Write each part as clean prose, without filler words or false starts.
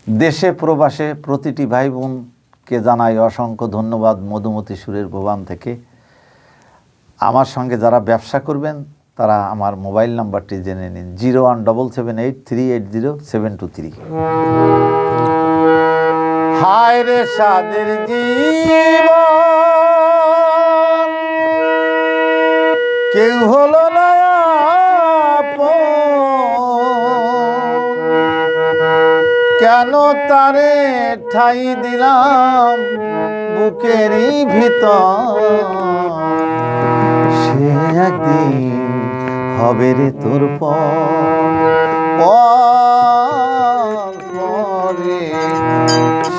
দেশে প্রবাসে প্রতিটি ভাই বোনকে জানাই অসংখ্য ধন্যবাদ। মধুমতি সুরের ভুবন থেকে আমার সঙ্গে যারা ব্যবসা করবেন তারা আমার মোবাইল নাম্বারটি জেনে নিন 01778380 হায় রে সাদের জীবন কেউ হলো না কেন তারে ঠাই দিলাম বুকেরই ভিতর সে একদিন হবে রে তোর পরে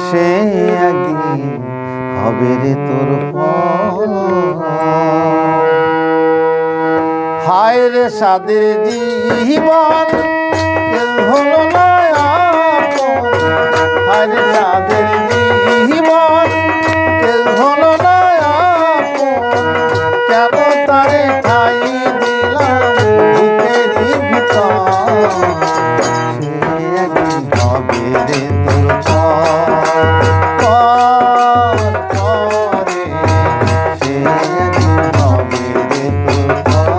সে একদিন হবে রে তোর হায় রে সাদের জীবন কেউ হলো না হায় রে সাদের জীবন কেউ হলো না কেন তারে ঠাই দিলাম বুকেরই ভিতর সে একদিন হবে রে তোর পরে সে একদিন হবে রে তোর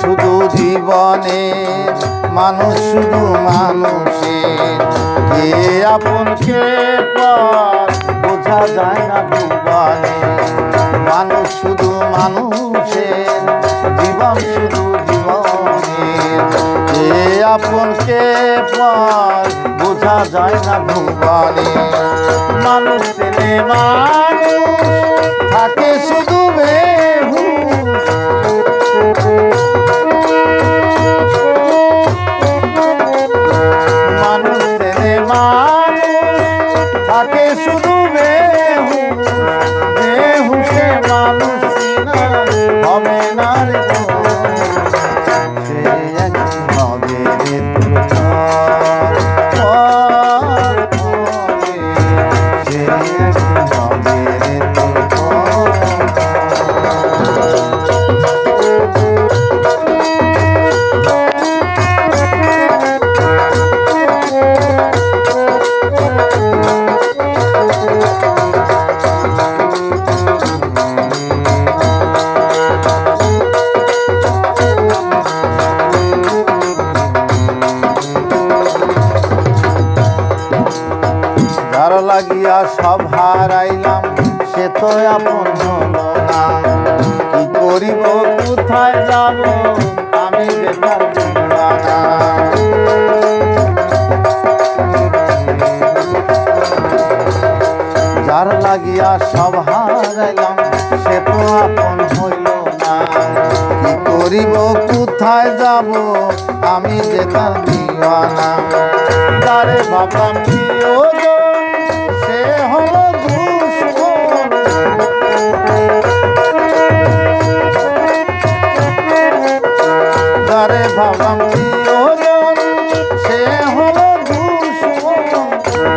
শুধু জীবনে মানুষ শুধু মানুষের কে আপন কে পর বোঝা যায় না ভুবনে মানুষ শুধু মানুষের জীবন শুধু জীবনের কে আপন কে পর বোঝা যায় না ভুবনে মানুষ ছেলে মানুষ থাকে শুধু থাকে শুধু বেহুশে মানুষ না হবে না রে সে একদিন হবে রে সে একদিন হবে রে যার লাগিয়া সব হারাইলাম সে তো আপন হলো না কি করিব কোথায় যাব আমি বেকার দিওয়ানা যার লাগিয়া সব হারাইলাম সে তো আপন হইল না কি করিব কোথায় যাব আমি বেকার দিওয়ানা যারে ভাবলাম সে হলো দুশ্মন যারে ভাবলাম প্রিয়জন সে হলো দুশ্মন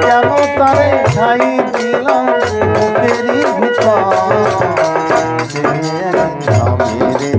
কেন তারে ঠাই দিলাম বুকেরই ভিতর সে একদিন হবে রে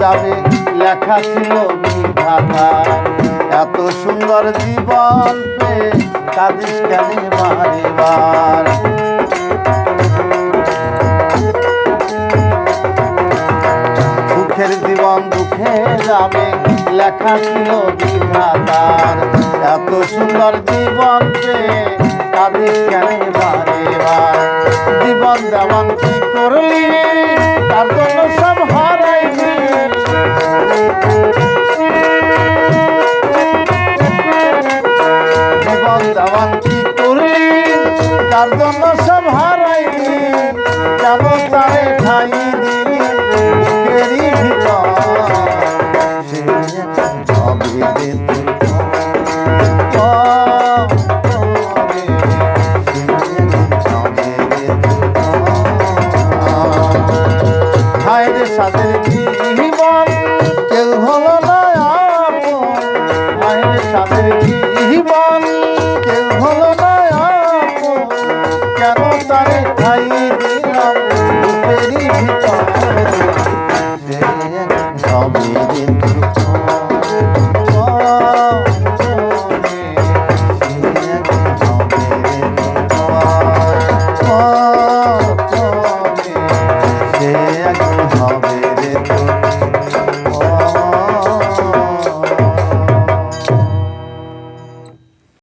যাবে লেখা ছিল বিধাতা এত সুন্দর জীবন পেয়ে কাঁদিস কেন বারেবার সুখের জীবন দুঃখে যাবে লেখা ছিল বিধাতার। এত সুন্দর জীবন পেয়ে কাঁদিস কেন বারে বার? জীবন যেমন কি করলি তার জন্য সব হারাইলি। জীবন যেমন কি করলি তার জন্য সব হারাইলি। কেন তারে ঠাই দিলি বুকেরই ভিতর? হায়রে সাথের জীবন কেউ হলো না আপন। হায়রে সাথের জীবন কেউ হলো না আপন। কেন তারে ঠাই দিলাম বুকেরই ভিতর?